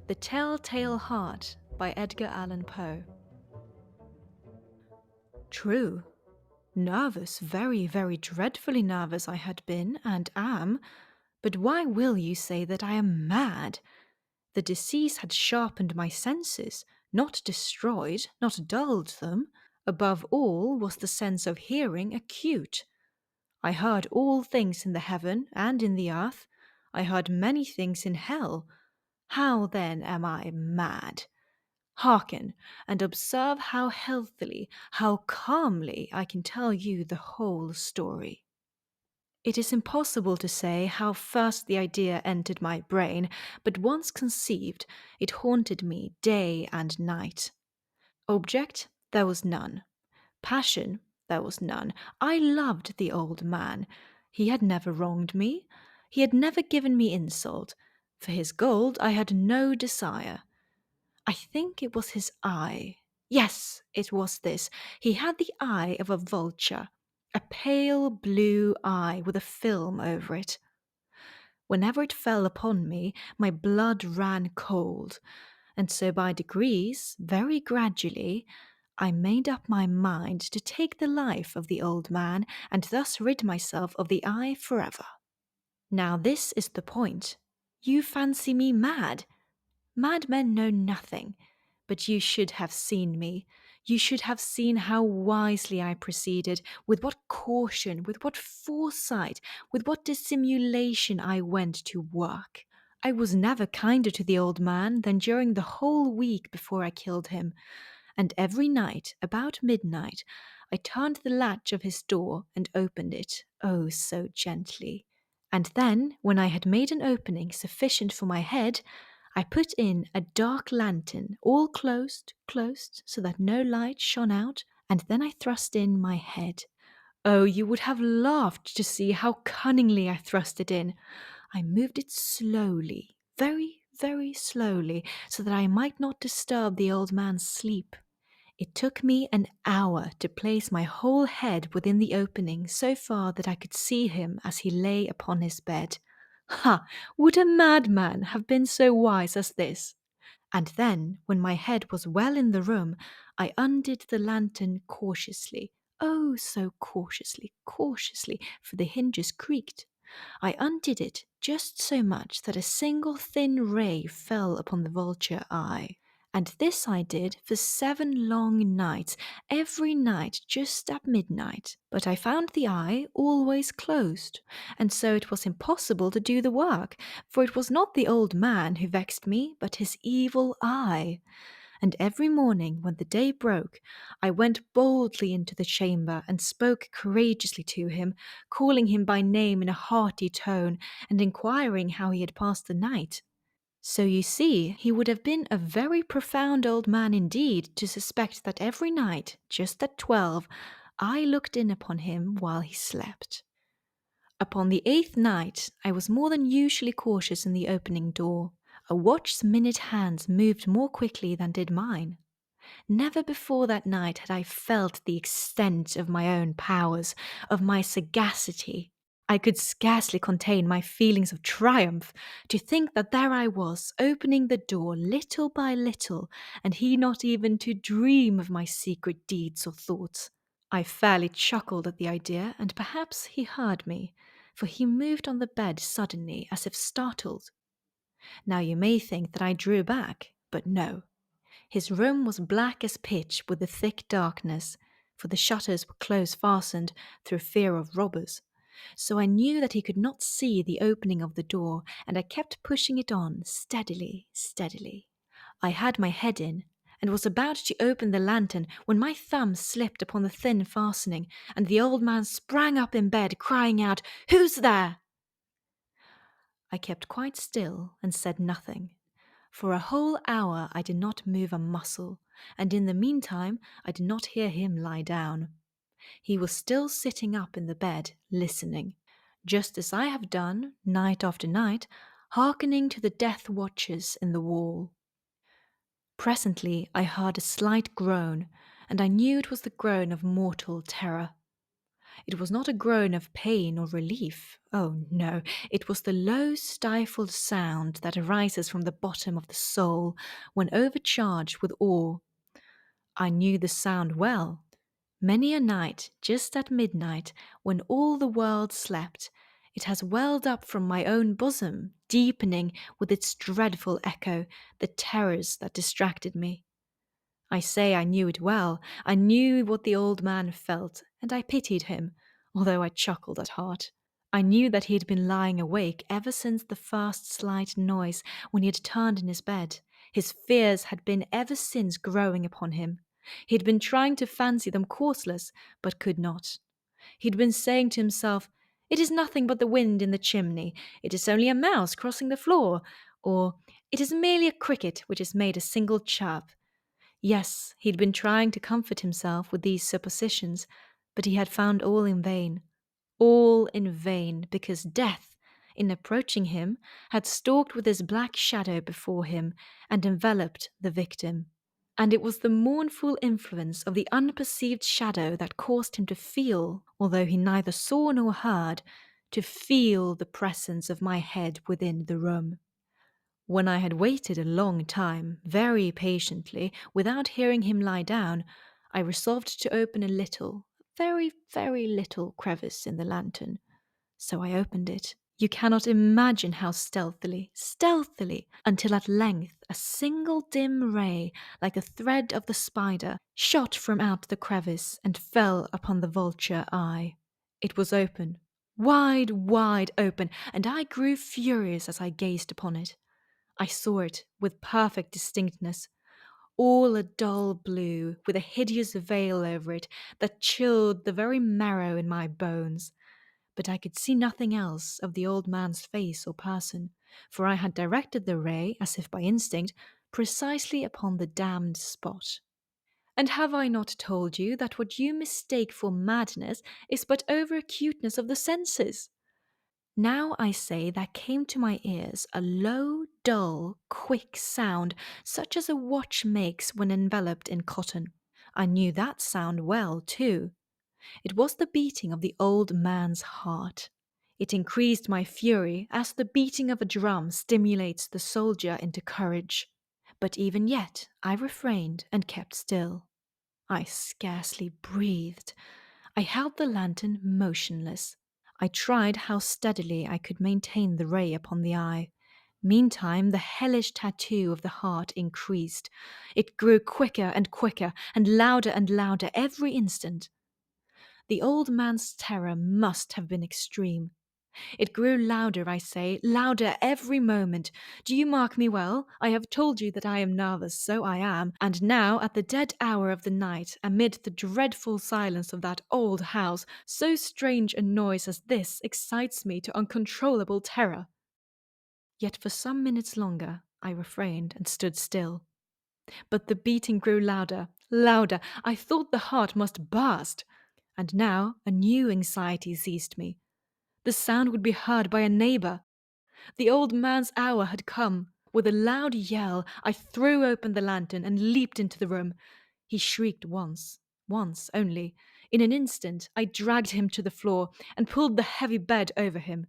The Telltale Heart by Edgar Allan Poe. True. Nervous, very, very dreadfully nervous I had been and am, but why will you say that I am mad? The disease had sharpened my senses, not destroyed, not dulled them. Above all was the sense of hearing acute. I heard all things in the heaven and in the earth. I heard many things in hell. How then am I mad? Hearken, and observe how healthily, how calmly I can tell you the whole story. It is impossible to say how first the idea entered my brain, but once conceived, it haunted me day and night. Object, there was none. Passion, there was none. I loved the old man. He had never wronged me. He had never given me insult. For his gold I had no desire. I think it was his eye. Yes, it was this. He had the eye of a vulture, a pale blue eye with a film over it. Whenever it fell upon me, my blood ran cold, and so by degrees, very gradually, I made up my mind to take the life of the old man and thus rid myself of the eye forever. Now this is the point. You fancy me mad. Madmen know nothing, but you should have seen me. You should have seen how wisely I proceeded, with what caution, with what foresight, with what dissimulation I went to work. I was never kinder to the old man than during the whole week before I killed him, and every night, about midnight, I turned the latch of his door and opened it, oh, so gently. And then, when I had made an opening sufficient for my head, I put in a dark lantern, all closed, so that no light shone out, and then I thrust in my head. Oh, you would have laughed to see how cunningly I thrust it in. I moved it slowly, very, very slowly, so that I might not disturb the old man's sleep. It took me an hour to place my whole head within the opening so far that I could see him as he lay upon his bed. Ha! Would a madman have been so wise as this? And then, when my head was well in the room, I undid the lantern cautiously. Oh, so cautiously, cautiously, for the hinges creaked. I undid it just so much that a single thin ray fell upon the vulture eye. And this I did for 7 long nights, every night just at midnight. But I found the eye always closed, and so it was impossible to do the work, for it was not the old man who vexed me, but his evil eye. And every morning, when the day broke, I went boldly into the chamber and spoke courageously to him, calling him by name in a hearty tone, and inquiring how he had passed the night. So you see, he would have been a very profound old man indeed to suspect that every night, just at 12, I looked in upon him while he slept. Upon the 8th night, I was more than usually cautious in the opening door. A watch's minute hands moved more quickly than did mine. Never before that night had I felt the extent of my own powers, of my sagacity. I could scarcely contain my feelings of triumph to think that there I was, opening the door little by little, and he not even to dream of my secret deeds or thoughts. I fairly chuckled at the idea, and perhaps he heard me, for he moved on the bed suddenly as if startled. Now you may think that I drew back, but no. His room was black as pitch with the thick darkness, for the shutters were close fastened through fear of robbers. So I knew that he could not see the opening of the door, and I kept pushing it on steadily, steadily. I had my head in, and was about to open the lantern when my thumb slipped upon the thin fastening, and the old man sprang up in bed, crying out, "Who's there?" I kept quite still and said nothing. For a whole hour I did not move a muscle, and in the meantime I did not hear him lie down. He was still sitting up in the bed, listening, just as I have done, night after night, hearkening to the death watches in the wall. Presently I heard a slight groan, and I knew it was the groan of mortal terror. It was not a groan of pain or relief. Oh no, it was the low, stifled sound that arises from the bottom of the soul when overcharged with awe. I knew the sound well. Many a night, just at midnight, when all the world slept, it has welled up from my own bosom, deepening with its dreadful echo the terrors that distracted me. I say I knew it well. I knew what the old man felt, and I pitied him, although I chuckled at heart. I knew that he had been lying awake ever since the first slight noise when he had turned in his bed. His fears had been ever since growing upon him. He had been trying to fancy them causeless, but could not. He had been saying to himself, "It is nothing but the wind in the chimney. It is only a mouse crossing the floor," or "It is merely a cricket which has made a single chirp." Yes, he'd been trying to comfort himself with these suppositions, but he had found all in vain. All in vain, because death, in approaching him, had stalked with his black shadow before him and enveloped the victim. And it was the mournful influence of the unperceived shadow that caused him to feel, although he neither saw nor heard, to feel the presence of my head within the room. When I had waited a long time, very patiently, without hearing him lie down, I resolved to open a little, very, very little crevice in the lantern. So I opened it. You cannot imagine how stealthily, until at length a single dim ray, like a thread of the spider, shot from out the crevice and fell upon the vulture eye. It was open, wide, wide open, and I grew furious as I gazed upon it. I saw it with perfect distinctness, all a dull blue, with a hideous veil over it that chilled the very marrow in my bones. But I could see nothing else of the old man's face or person, for I had directed the ray, as if by instinct, precisely upon the damned spot. And have I not told you that what you mistake for madness is but over-acuteness of the senses? Now I say there came to my ears a low, dull, quick sound, such as a watch makes when enveloped in cotton. I knew that sound well, too. It was the beating of the old man's heart. It increased my fury as the beating of a drum stimulates the soldier into courage. But even yet I refrained and kept still. I scarcely breathed. I held the lantern motionless. I tried how steadily I could maintain the ray upon the eye. Meantime, the hellish tattoo of the heart increased. It grew quicker and louder every instant. The old man's terror must have been extreme. It grew louder, I say, louder every moment. Do you mark me well? I have told you that I am nervous, so I am, and now, at the dead hour of the night, amid the dreadful silence of that old house, so strange a noise as this excites me to uncontrollable terror. Yet for some minutes longer I refrained and stood still. But the beating grew louder. I thought the heart must burst. And now a new anxiety seized me. The sound would be heard by a neighbor. The old man's hour had come. With a loud yell, I threw open the lantern and leaped into the room. He shrieked once only. In an instant, I dragged him to the floor and pulled the heavy bed over him.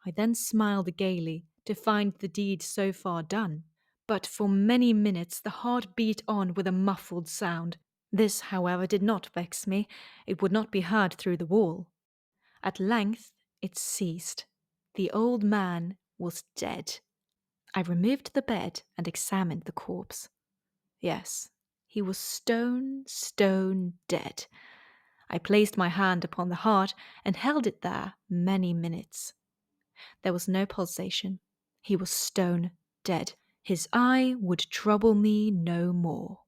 I then smiled gaily to find the deed so far done. But for many minutes the heart beat on with a muffled sound. This, however, did not vex me. It would not be heard through the wall. At length it ceased. The old man was dead. I removed the bed and examined the corpse. Yes, he was stone dead. I placed my hand upon the heart and held it there many minutes. There was no pulsation. He was stone dead. His eye would trouble me no more.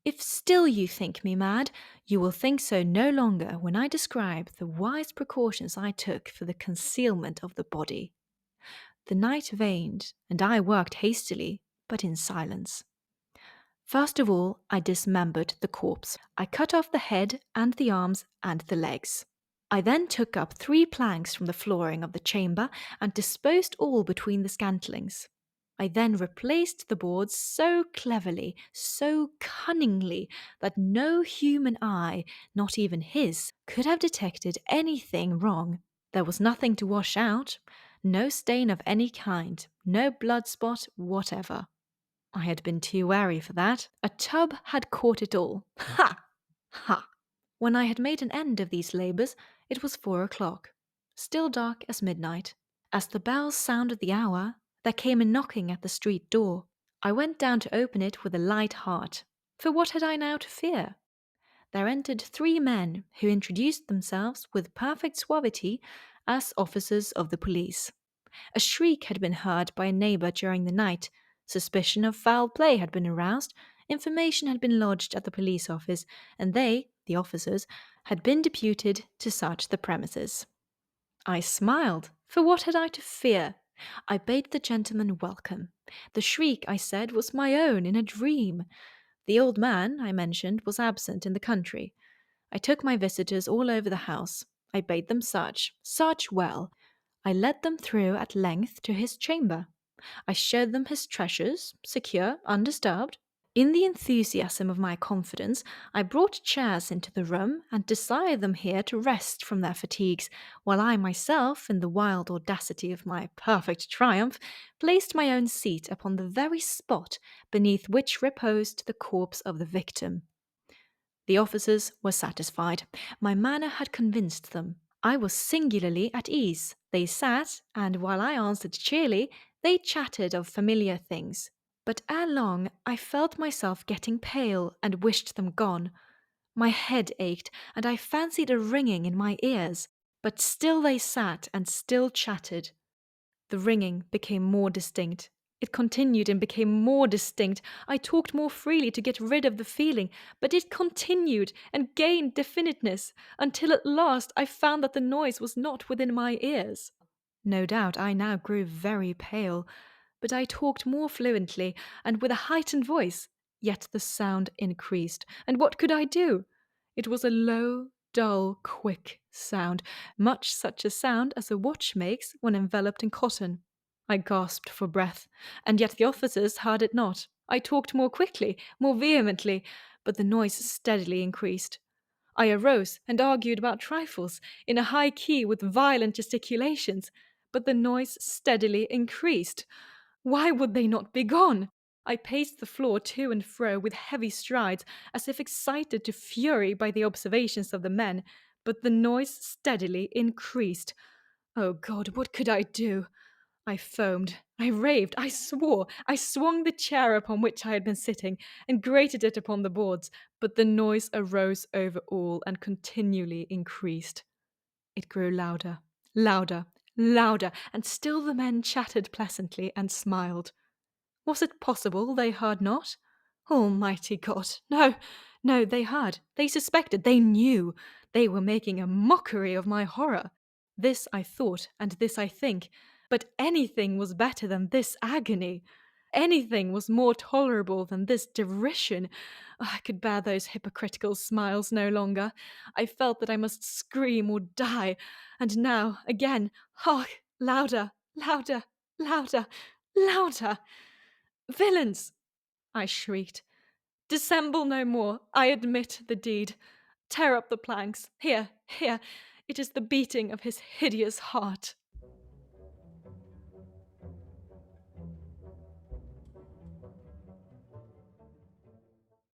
If still you think me mad, you will think so no longer when I describe the wise precautions I took for the concealment of the body. The night waned, and I worked hastily, but in silence. First of all, I dismembered the corpse. I cut off the head and the arms and the legs. I then took up 3 planks from the flooring of the chamber and disposed all between the scantlings. I then replaced the boards so cleverly, so cunningly, that no human eye, not even his, could have detected anything wrong. There was nothing to wash out, no stain of any kind, no blood spot whatever. I had been too wary for that. A tub had caught it all. Ha! Ha! When I had made an end of these labours, it was 4 o'clock, still dark as midnight. As the bells sounded the hour, there came a knocking at the street door. I went down to open it with a light heart, for what had I now to fear? There entered 3 men who introduced themselves with perfect suavity as officers of the police. A shriek had been heard by a neighbour during the night. Suspicion of foul play had been aroused. Information had been lodged at the police office, and they, the officers, had been deputed to search the premises. I smiled, for what had I to fear? I bade the gentleman welcome. The shriek, I said, was my own in a dream. The old man, I mentioned, was absent in the country. I took my visitors all over the house. I bade them search well. I led them through at length to his chamber. I showed them his treasures, secure, undisturbed. In the enthusiasm of my confidence, I brought chairs into the room and desired them here to rest from their fatigues, while I myself, in the wild audacity of my perfect triumph, placed my own seat upon the very spot beneath which reposed the corpse of the victim. The officers were satisfied. My manner had convinced them. I was singularly at ease. They sat, and while I answered cheerily, they chatted of familiar things. But ere long I felt myself getting pale and wished them gone. My head ached, and I fancied a ringing in my ears. But still they sat and still chatted. The ringing became more distinct. It continued and became more distinct. I talked more freely to get rid of the feeling, but it continued and gained definiteness, until at last I found that the noise was not within my ears. No doubt I now grew very pale, but I talked more fluently and with a heightened voice, yet the sound increased, and what could I do? It was a low, dull, quick sound, much such a sound as a watch makes when enveloped in cotton. I gasped for breath, and yet the officers heard it not. I talked more quickly, more vehemently, but the noise steadily increased. I arose and argued about trifles, in a high key with violent gesticulations, but the noise steadily increased. Why would they not be gone? I paced the floor to and fro with heavy strides, as if excited to fury by the observations of the men, but the noise steadily increased. Oh God, what could I do? I foamed, I raved, I swore, I swung the chair upon which I had been sitting, and grated it upon the boards, but the noise arose over all and continually increased. It grew louder, louder, louder, and still the men chatted pleasantly and smiled. Was it possible they heard not? Almighty God! No, no, they heard, they suspected, they knew. They were making a mockery of my horror. This I thought, and this I think, but anything was better than this agony. Anything was more tolerable than this derision. I could bear those hypocritical smiles no longer. I felt that I must scream or die. And now, again, hark! Louder, louder, louder, louder! Villains! I shrieked. Dissemble no more. I admit the deed. Tear up the planks. Here, here. It is the beating of his hideous heart.